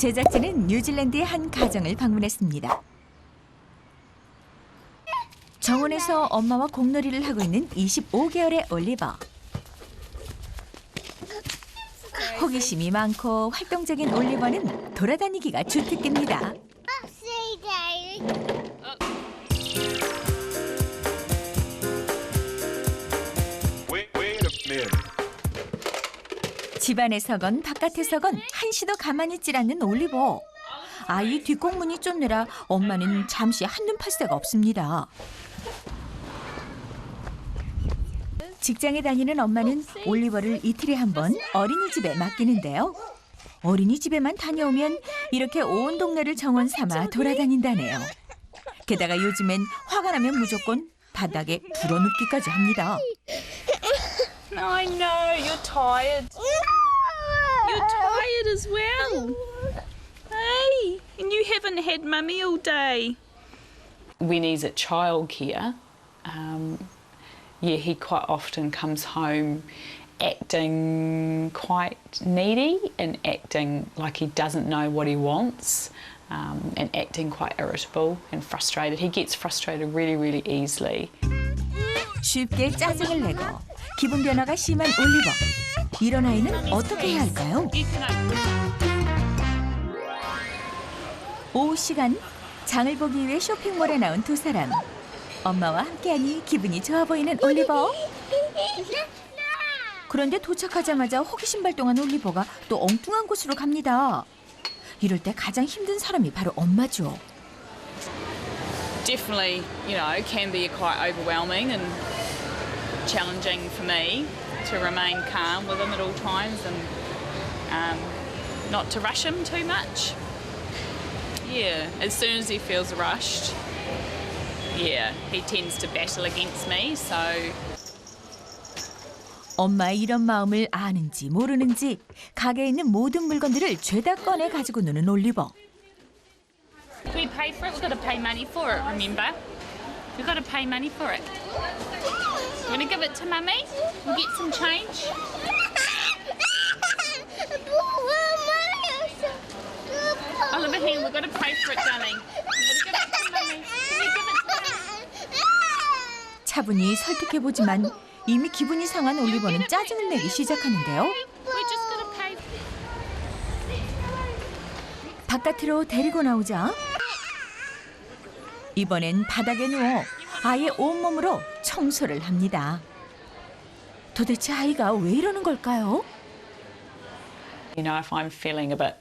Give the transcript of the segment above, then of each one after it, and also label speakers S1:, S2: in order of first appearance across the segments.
S1: 제작진은 뉴질랜드의 한 가정을 방문했습니다. 정원에서 엄마와 공놀이를 하고 있는 25개월의 올리버. 호기심이 많고 활동적인 올리버는 돌아다니기가 주특기입니다. 집안에서건 바깥에서건 한시도 가만히 있질 않는 올리버. 아이 뒷공문이 쫓느라 엄마는 잠시 한눈 팔 새가 없습니다. 직장에 다니는 엄마는 올리버를 이틀에 한 번 어린이집에 맡기는데요. 어린이집에만 다녀오면 이렇게 온 동네를 정원 삼아 돌아다닌다네요. 게다가 요즘엔 화가 나면 무조건 바닥에 불어눕기까지 합니다.
S2: I know, you're tired. You're tired as well. Hey, and you haven't had mummy all day. When he's at childcare, he quite often comes home acting quite needy and acting like he doesn't know what he wants, and acting quite irritable and frustrated. He gets frustrated really, really easily.
S1: 쉽게 짜증을 내고 기분 변화가 심한 올리버. 이런 아이는 어떻게 해야 할까요? 오후 시간, 장을 보기 위해 쇼핑몰에 나온 두 사람. 엄마와 함께하니 기분이 좋아 보이는 올리버. 그런데 도착하자마자 호기심 발동한 올리버가 또 엉뚱한 곳으로 갑니다. 이럴 때 가장 힘든 사람이 바로 엄마죠.
S2: Definitely, can be quite overwhelming and challenging for me to remain calm with him at all times and not to rush him too much. Yeah, as soon as he feels rushed, he tends to battle against me, so...
S1: 엄마의 이런 마음을 아는지 모르는지 가게에 있는 모든 물건들을 죄다 꺼내 가지고 노는 올리버.
S2: We pay for it, we've got to pay money for it, remember? We've got to pay money for it. You want to give it to Mummy? We'll get some change. Oliver, here, we've got to pay for it, darling. We've got to give it to Mummy. Can you give it to me?
S1: 차분히 설득해보지만 이미 기분이 상한 올리버는 짜증을 내기 시작하는데요.
S2: We just got to pay.
S1: 바깥으로 데리고 나오자 이번엔 바닥에 누워 아예 온몸으로 청소를 합니다. 도대체 아이가 왜 이러는 걸까요?
S2: If I'm feeling a bit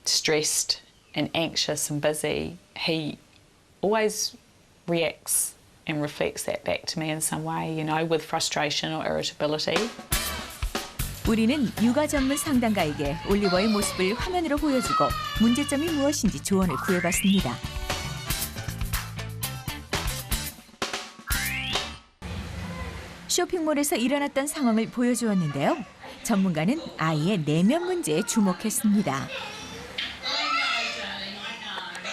S2: stressed and anxious and busy, he always reacts and reflects that back to me in some way, with frustration or irritability.
S1: 우리는 육아 전문 상담가에게 올리버의 모습을 화면으로 보여주고 문제점이 무엇인지 조언을 구해봤습니다. 쇼핑몰에서 일어났던 상황을 보여주었는데요. 전문가는 아이의 내면 문제에 주목했습니다.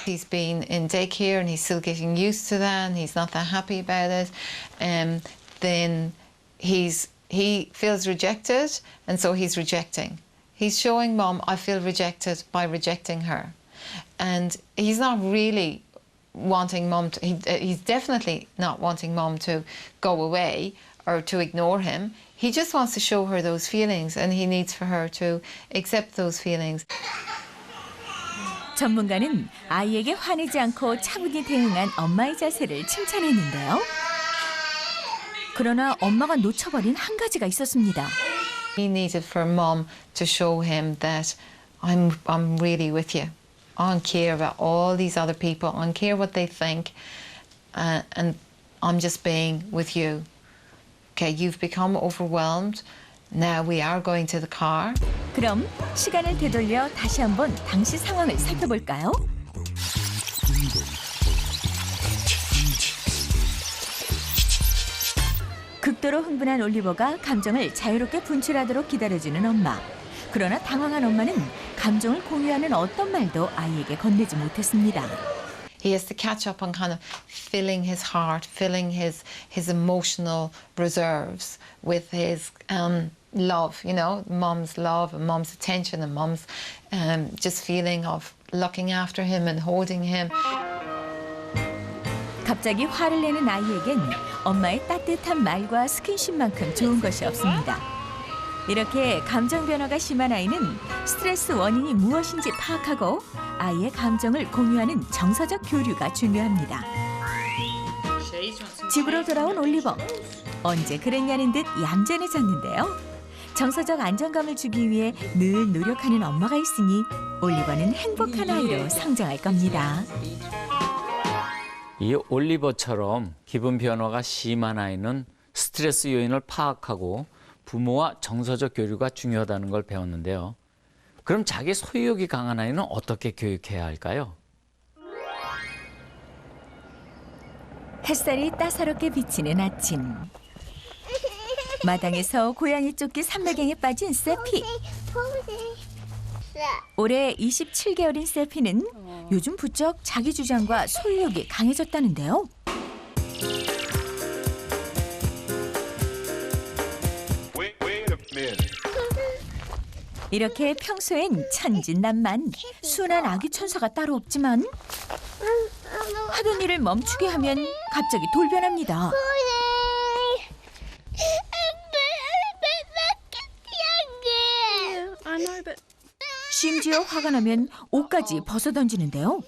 S3: He's been in daycare and he's still getting used to that and he's not that happy about it. Then he feels rejected and so he's rejecting. He's showing Mom, I feel rejected by rejecting her. And he's not really wanting Mom to, he's definitely not wanting Mom to go away or to ignore him. He just wants to show her those feelings and he needs for her to accept those feelings.
S1: 전문가는 아이에게 화내지 않고 차분히 대응한 엄마의 자세를 칭찬했는데요. 그러나 엄마가 놓쳐버린 한 가지가 있었습니다.
S3: He needed for Mom to show him that I'm really with you. I don't care about all these other people. I don't care what they think. And I'm just being with you. Okay, you've become overwhelmed. Now we are going to the car.
S1: 그럼 시간을 되돌려 다시 한번 당시 상황을 살펴볼까요? 극도로 흥분한 올리버가 감정을 자유롭게 분출하도록 기다려주는 엄마. 그러나 당황한 엄마는 감정을 공유하는 어떤 말도 아이에게 건네지 못했습니다.
S3: He has to catch up on kind of filling his heart, filling his emotional reserves with his love, you know, mom's love and mom's attention and mom's just feeling of looking after him and holding him.
S1: 갑자기 화를 내는 아이에겐 엄마의 따뜻한 말과 스킨십만큼 좋은 것이 없습니다. 이렇게 감정 변화가 심한 아이는 스트레스 원인이 무엇인지 파악하고 아이의 감정을 공유하는 정서적 교류가 중요합니다. 집으로 돌아온 올리버. 언제 그랬냐는 듯 얌전해졌는데요. 정서적 안정감을 주기 위해 늘 노력하는 엄마가 있으니 올리버는 행복한 아이로 성장할 겁니다.
S4: 이 올리버처럼 기분 변화가 심한 아이는 스트레스 요인을 파악하고 부모와 정서적 교류가 중요하다는 걸 배웠는데요. 그럼 자기 소유욕이 강한 아이는 어떻게 교육해야 할까요?
S1: 햇살이 따사롭게 비치는 아침. 마당에서 고양이 쫓기 삼매경에 빠진 세피. 올해 27개월인 세피는 요즘 부쩍 자기 주장과 소유욕이 강해졌다는데요. 이렇게 평소엔 천진난만 순한 아기 천사가 따로 없지만 하던 일을 멈추게 하면 갑자기 돌변합니다. 심지어 화가 나면 옷까지 벗어던지는데요.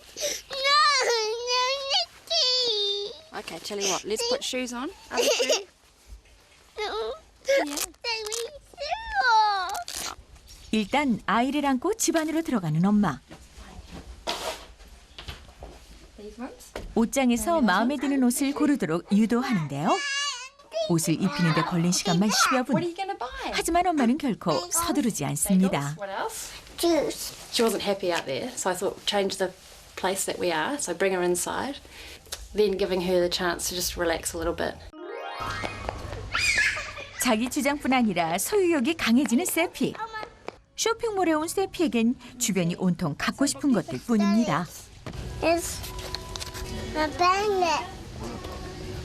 S5: Okay, tell you what, let's put shoes on. Other shoe.
S1: 일단 아이를 안고 집 안으로 들어가는 엄마.
S5: These ones.
S1: 옷장에서 마음에 드는 옷을 고르도록 유도하는데요. 옷을 입히는데 걸린 시간만 10여
S5: What are
S1: 분.
S5: you going to buy?
S1: 하지만 엄마는 결코 서두르지 않습니다.
S5: What else?
S6: Juice.
S5: She wasn't happy out there, so I thought change the place that we are, so bring her inside, then giving her the chance to just relax a little bit.
S1: 자기 주장뿐 아니라 소유욕이 강해지는 세피. 쇼핑몰에 온 세피에겐 주변이 온통 갖고 싶은 것들 뿐입니다.
S6: It's a bandit.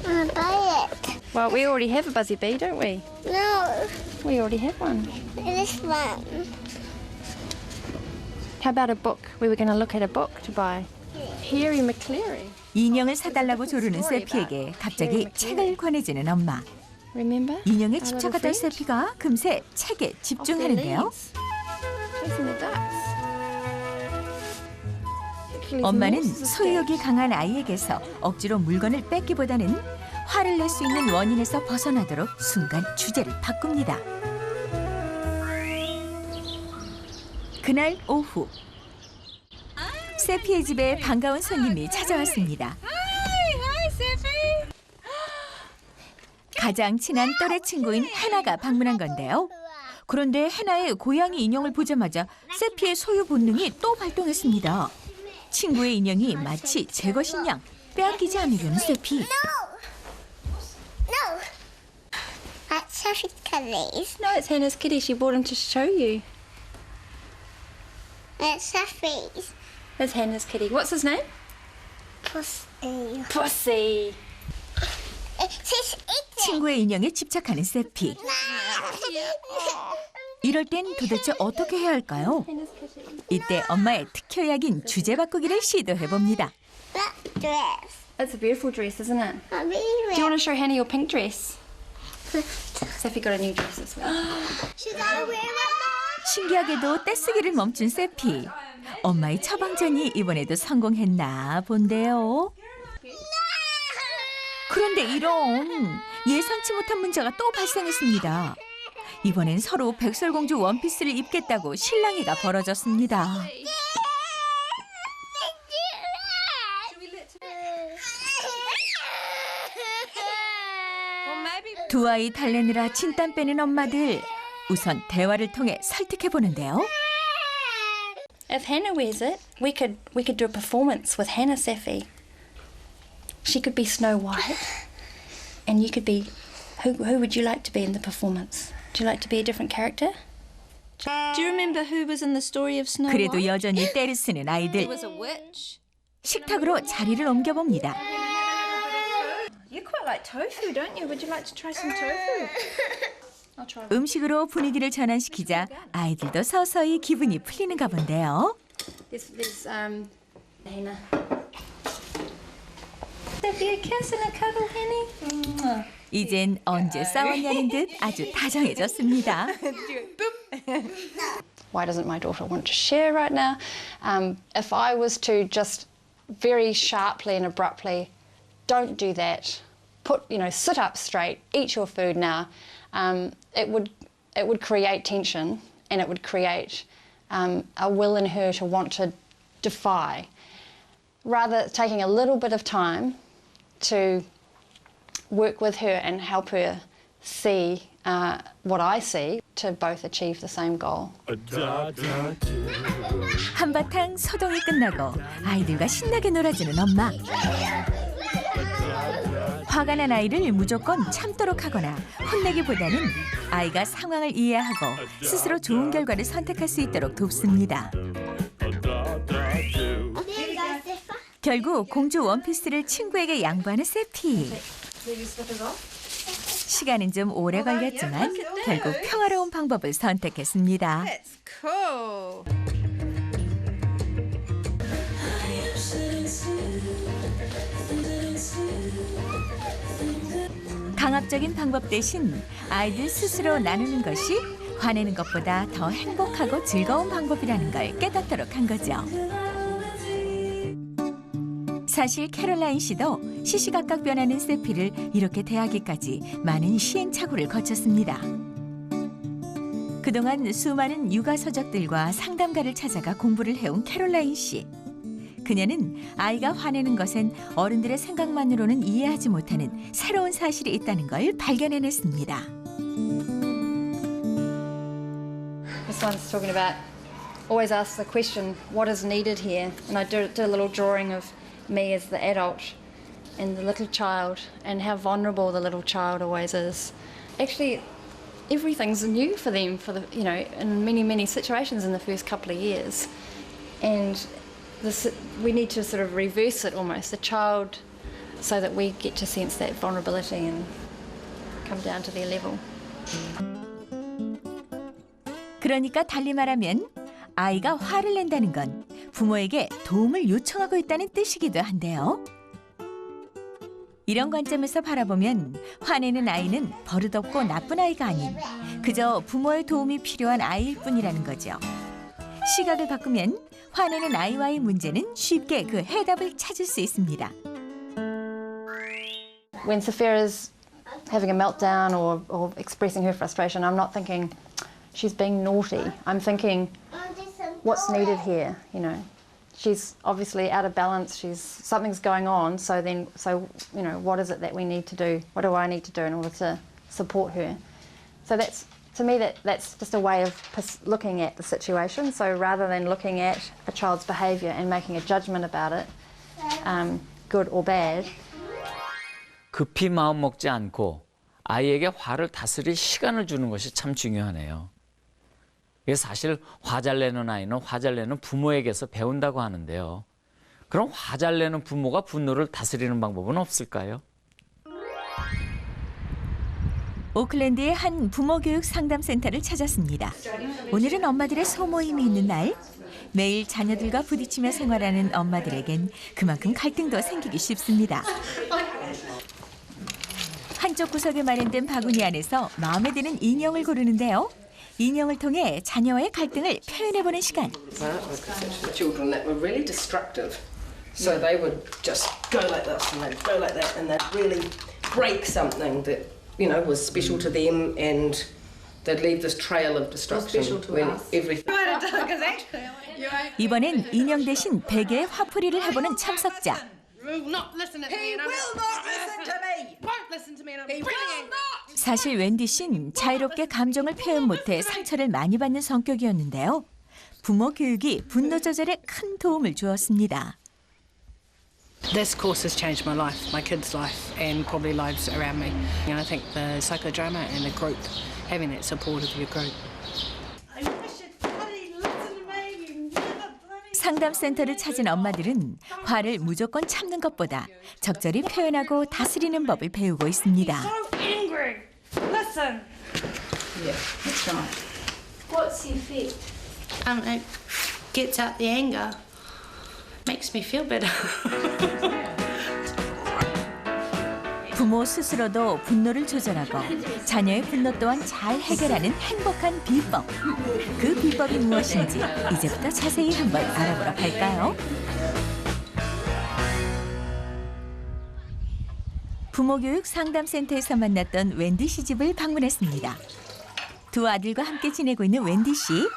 S6: I buy it.
S5: Well, we already have a Buzzy Bee, don't we?
S6: No,
S5: We already have one.
S6: this one.
S5: How about a book? We were going to look at a book to buy. Harry McCleary.
S1: 인형을 사달라고 조르는 세피에게 갑자기 책을 권해주는 엄마.
S5: Remember?
S1: 인형에
S5: Our little
S1: 집착하던
S5: friend?
S1: 세피가 금세 책에
S5: Off their
S1: 집중하는데요.
S5: leaves. Chasing the ducks. Hercules
S1: 엄마는
S5: Morse is a
S1: 소유욕이
S5: statue.
S1: 강한 아이에게서 억지로 물건을 뺏기보다는 화를 낼 수 있는 원인에서 벗어나도록 순간 주제를 바꿉니다. 그날 오후 세피의 집에 반가운 손님이 찾아왔습니다. 가장 친한 또래 친구인 해나가 방문한 건데요. 그런데 해나의 고양이 인형을 보자마자 세피의 소유 본능이 또 발동했습니다. 친구의 인형이 마치 제 것인 양 빼앗기지 않으려는 세피.
S6: No. That's Sophie's Cuddlies.
S5: No, it's Hannah's kitty. She brought him to show you.
S6: It's Sophie's.
S5: That's Hannah's kitty. What's his name?
S6: Pussy.
S5: Pussy.
S6: It's
S1: 친구의 인형에 집착하는 세피. 이럴 땐 도대체 어떻게 해야 할까요?
S5: Hannah's kitty.
S1: 이때 엄마의 특효약인 주제 바꾸기를 시도해봅니다.
S6: that dress.
S5: It's a beautiful dress, isn't it?
S6: I really
S5: Do you want to show Hannah your pink dress? Sophie got a new dress as well.
S6: Should I wear it?
S1: 신기하게도 떼쓰기를 멈춘 세피. 엄마의 처방전이 이번에도 성공했나 본데요. 그런데 이런 예상치 못한 문제가 또 발생했습니다. 이번엔 서로 백설공주 원피스를 입겠다고 실랑이가 벌어졌습니다. 두 아이 달래느라 진땀 빼는 엄마들. 우선 대화를 통해 설득해 보는데요.
S5: If Hannah wears it, we could do a performance with Hannah Safi. She could be Snow White, and you could be. Who would you like to be in the performance? Do you like to be a different character? Do you remember who was in the story of Snow
S1: 그래도
S5: White?
S1: 여전히 떼를 쓰는 아이들.
S5: was a witch.
S1: 식탁으로 자리를 옮겨봅니다.
S5: You quite like tofu, don't you? Would you like to try some tofu?
S1: 음식으로 분위기를 전환시키자 아이들도 서서히 기분이 풀리는가 본데요.
S5: There's Hannah. Be a kiss and a cuddle, Henny.
S1: 이젠 언제 싸웠냐는 듯 아주 다정해졌습니다.
S5: Why doesn't my daughter want to share right now? If I was to just very sharply and abruptly, don't do that. Sit up straight, eat your food now. It would create tension, and it would create a will in her to want to defy. Rather, taking a little bit of time to work with her and help her see what I see to both achieve the same goal.
S1: 한바탕 소동이 끝나고 아이들과 신나게 놀아주는 엄마. 화가 난 아이를 무조건 참도록 하거나 혼내기보다는 아이가 상황을 이해하고 스스로 좋은 결과를 선택할 수 있도록 돕습니다. 결국 공주 원피스를 친구에게 양보하는 세피. 시간은 좀 오래 걸렸지만 결국 평화로운 방법을 선택했습니다. 강압적인 방법 대신 아이들 스스로 나누는 것이 화내는 것보다 더 행복하고 즐거운 방법이라는 걸 깨닫도록 한 거죠. 사실 캐롤라인 씨도 시시각각 변하는 세피를 이렇게 대하기까지 많은 시행착오를 거쳤습니다. 그동안 수많은 육아 서적들과 상담가를 찾아가 공부를 해온 캐롤라인 씨. 그녀는 아이가 화내는 것엔 어른들의 생각만으로는 이해하지 못하는 새로운 사실이 있다는 걸 발견해냈습니다.
S5: This one's talking about always ask the question, what is needed here? And I did a little drawing of me as the adult and the little child and how vulnerable the little child always is. Actually, everything's new for them in many situations in the first couple of years. And we need to sort of reverse it almost, the child, so that we get to sense that vulnerability and come down to their level.
S1: 그러니까 달리 말하면 아이가 화를 낸다는 건 부모에게 도움을 요청하고 있다는 뜻이기도 한데요. 이런 관점에서 바라보면 화내는 아이는 버릇없고 나쁜 아이가 아닌 그저 부모의 도움이 필요한 아이일 뿐이라는 거죠. 시각을 바꾸면 화내는 아이와의 문제는 쉽게 그 해답을 찾을 수 있습니다.
S5: When Sophia is having a meltdown or expressing her frustration, I'm not thinking she's being naughty. I'm thinking what's needed here, She's obviously out of balance. Something's going on. So what is it that we need to do? What do I need to do in order to support her? So to me, that's just a way of looking at the situation. So rather than looking at a child's behaviour and making a judgment about it, good or bad.
S4: 급히 마음 먹지 않고 아이에게 화를 다스릴 시간을 주는 것이 참 중요하네요. 이게 사실 화 잘 내는 아이는 화 잘 내는 부모에게서 배운다고 하는데요. 그럼 화 잘 내는 부모가 분노를 다스리는 방법은 없을까요?
S1: 오클랜드의 한 부모교육 상담센터를 찾았습니다. 오늘은 엄마들의 소모임이 있는 날. 매일 자녀들과 부딪히며 생활하는 엄마들에겐 그만큼 갈등도 생기기 쉽습니다. 한쪽 구석에 마련된 바구니 안에서 마음에 드는 인형을 고르는데요. 인형을 통해 자녀와의 갈등을 표현해보는 시간.
S7: Children that were really destructive, so they would just go like this and they'd go like that, and they'd really break something that was special to them, and they'd leave this trail of destruction. When everything.
S1: 이번엔 인형 대신 베개에 화풀이를 해보는 참석자. 사실 웬디 씨는 자유롭게 감정을 표현 못해 상처를 많이 받는 성격이었는데요. 부모 교육이 분노 조절에 큰 도움을 주었습니다.
S8: This course has changed my life, my kids' life, and probably lives around me. And I think the psychodrama and the group, having that support of your group.
S1: 상담센터를 찾은 엄마들은 화를 무조건 참는 것보다 적절히 표현하고 다스리는 법을 배우고 있습니다.
S9: So angry. Listen.
S2: Yeah, that's right.
S5: What's the effect?
S9: It gets out the anger. Makes me feel better.
S1: 부모 스스로도 분노를 조절하고 자녀의 분노 또한 잘 해결하는 행복한 비법. 그 비법이 무엇인지 이제부터 자세히 한번 알아보러 갈까요? 부모교육 상담센터에서 만났던 웬디 씨 집을 방문했습니다. 두 아들과 함께 지내고 있는 웬디 씨.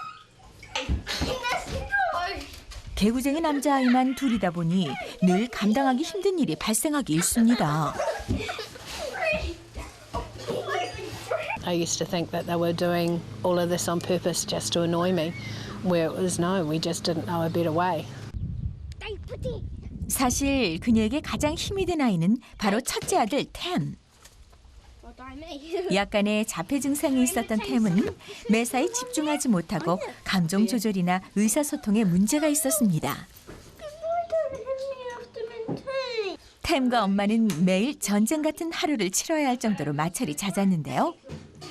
S1: 개구쟁이 남자아이만 둘이다 보니 늘 감당하기 힘든 일이 발생하기 일쑤입니다.
S9: I used to think that they were doing all of this on purpose just to annoy me, where it was no, we just didn't know a better way.
S1: 사실 그녀에게 가장 힘이 된 아이는 바로 첫째 아들 템. 약간의 자폐 증상이 있었던 템은 매사에 집중하지 못하고 감정 조절이나 의사소통에 문제가 있었습니다. 템과 엄마는 매일 전쟁 같은 하루를 치러야 할 정도로 마찰이 잦았는데요.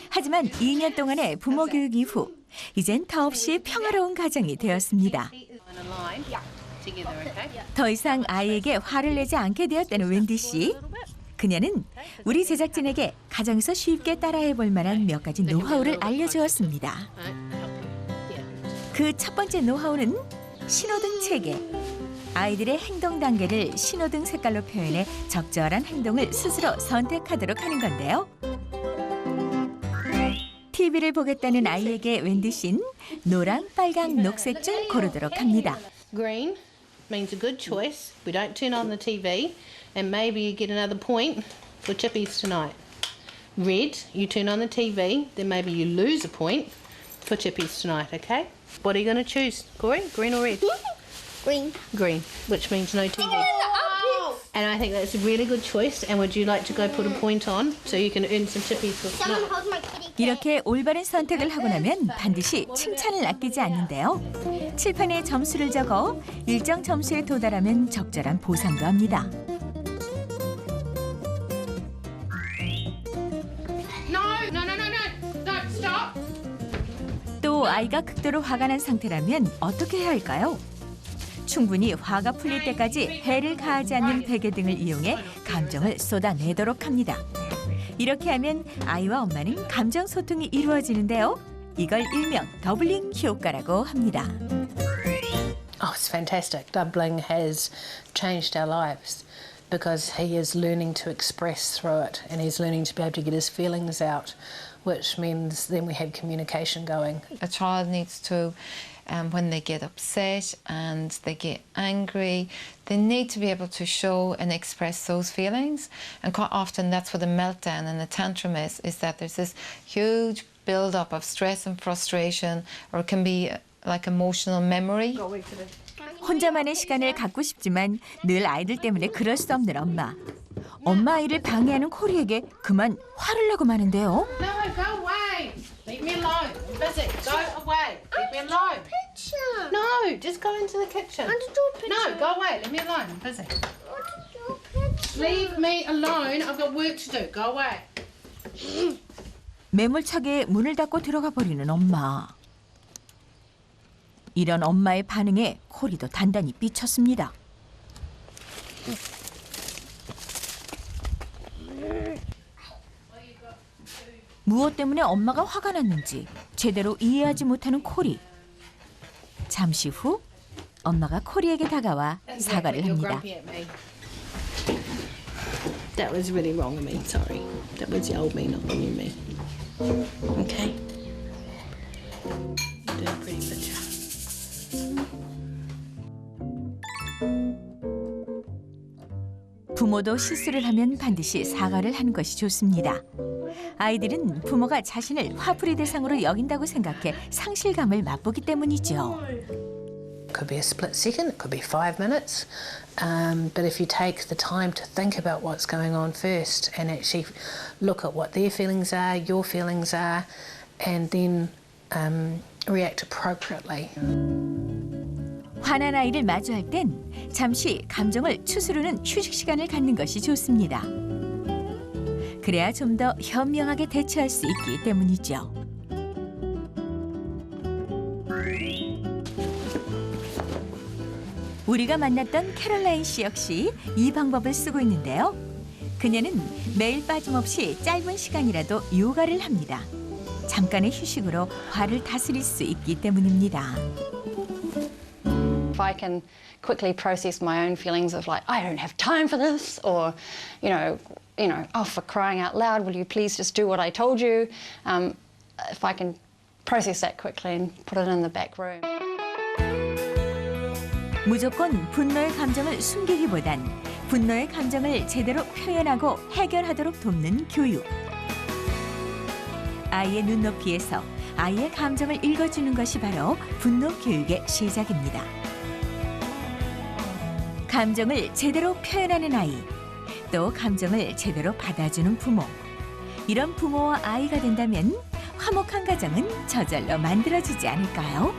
S1: 하지만 2년 동안의 부모 교육 이후 이젠 더없이 평화로운 가정이 되었습니다. 더 이상 아이에게 화를 내지 않게 되었다는 웬디 씨. 그녀는 우리 제작진에게 가정에서 쉽게 따라해볼 만한 몇 가지 노하우를 알려주었습니다. 그 첫 번째 노하우는 신호등 체계. 아이들의 행동 단계를 신호등 색깔로 표현해 적절한 행동을 스스로 선택하도록 하는 건데요. TV를 보겠다는 아이에게 웬디 씨는 노랑, 빨강, 녹색 중 고르도록 합니다.
S9: Green means a good choice. We don't turn on the TV, and maybe you get another point for chippies tonight. Red, you turn on the TV, then maybe you lose a point for chippies tonight, okay? What are you going to choose, Corey? Green or red?
S6: Green.
S9: Green, which means no TV. And I think that's a really good choice. And would you like to go put a point on so you can earn some chippies for
S6: Someone
S9: tonight?
S6: hold my kitty cat.
S1: 이렇게 올바른 선택을 하고 나면 반드시 칭찬을 아끼지 않는데요. 칠판에 점수를 적어 일정 점수에 도달하면 적절한 보상도 합니다. 또 아이가 극도로 화가 난 상태라면 어떻게 해야 할까요? 충분히 화가 풀릴 때까지 해를 가하지 않는 베개 등을 이용해 감정을 쏟아내도록 합니다. 이렇게 하면 아이와 엄마는 감정 소통이 이루어지는데요. 이걸 일명 더블링 효과라고 합니다.
S9: Oh, it's fantastic. Doubling has changed our lives because he is learning to express through it and he's learning to be able to get his feelings out, which means then we have communication going.
S3: A child needs to, when they get upset and they get angry, they need to be able to show and express those feelings. And quite often that's what a meltdown and a tantrum is that there's this huge build-up of stress and frustration, or it can be like emotional memory.
S1: 혼자만의 시간을 갖고 싶지만 늘 아이들 때문에 그럴 수 없는 엄마. 엄마 아이를 방해하는 코리에게 그만 화를 내고 마는데요.
S9: No, go away. Leave me alone. I'm busy. Go away. Leave me alone.
S6: Picture.
S9: No, just go into the kitchen.
S6: I want to do a picture.
S9: No, go away. Leave me alone. I'm busy.
S6: I want to do a picture.
S9: Leave me alone. I've got work to do. Go away.
S1: 매몰차게 문을 닫고 들어가 버리는 엄마. 이런 엄마의 반응에 코리도 단단히 삐쳤습니다. 무엇 때문에 엄마가 화가 났는지 제대로 이해하지 못하는 코리. 잠시 후 엄마가 코리에게 다가와 사과를
S9: You're
S1: 합니다.
S9: grumpy at me. That was really wrong of me. Sorry. That was the old me, not the new me. Okay. Do a pretty picture.
S1: 부모도 실수를 하면 반드시 사과를 하는 것이 좋습니다. 아이들은 부모가 자신을 화풀이 대상으로 여긴다고 생각해 상실감을 맛보기 때문이죠.
S9: Could be a split second, it could be 5 minutes. But if you take the time to think about what's going on first and actually look at what their feelings are, your feelings are, and then react appropriately.
S1: 화난 아이를 마주할 땐 잠시 감정을 추스르는 휴식 시간을 갖는 것이 좋습니다. 그래야 좀 더 현명하게 대처할 수 있기 때문이죠. 우리가 만났던 캐롤라인 씨 역시 이 방법을 쓰고 있는데요. 그녀는 매일 빠짐없이 짧은 시간이라도 요가를 합니다. 잠깐의 휴식으로 화를 다스릴 수 있기 때문입니다.
S10: If I can quickly process my own feelings of like, I don't have time for this, or, oh, for crying out loud, will you please just do what I told you? If I can process that quickly and put it in the back room.
S1: 무조건 분노의 감정을 숨기기보단 분노의 감정을 제대로 표현하고 해결하도록 돕는 교육. 아이의 눈높이에서 아이의 감정을 읽어주는 것이 바로 분노 교육의 시작입니다. 감정을 제대로 표현하는 아이, 또 감정을 제대로 받아주는 부모. 이런 부모와 아이가 된다면 화목한 가정은 저절로 만들어지지 않을까요?